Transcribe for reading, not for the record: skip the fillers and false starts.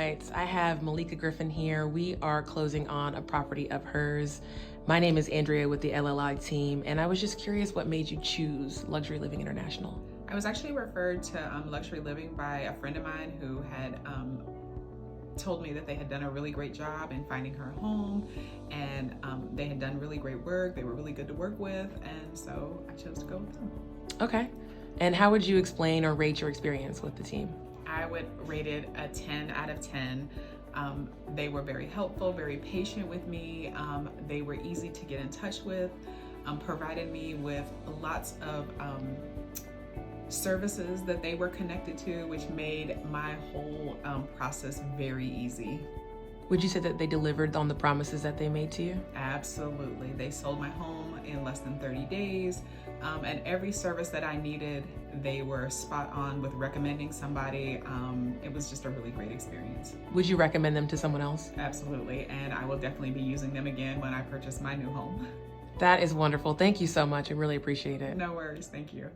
right, I have Melika Griffin here. We are closing on a property of hers. My name is Andrea with the LLI team, and I was just curious what made you choose Luxury Living International. I was actually referred to Luxury Living by a friend of mine who had told me that they had done a really great job in finding her home, and they had done really great work. They were really good to work with, and so I chose to go with them. Okay. And how would you explain or rate your experience with the team? I would rate it a 10 out of 10. They were very helpful, very patient with me. They were easy to get in touch with, provided me with lots of services that they were connected to, which made my whole process very easy. Would you say that they delivered on the promises that they made to you? Absolutely. They sold my home in less than 30 days. And every service that I needed, they were spot on with recommending somebody. It was just a really great experience. Would you recommend them to someone else? Absolutely. And I will definitely be using them again when I purchase my new home. That is wonderful. Thank you so much. I really appreciate it. No worries. Thank you.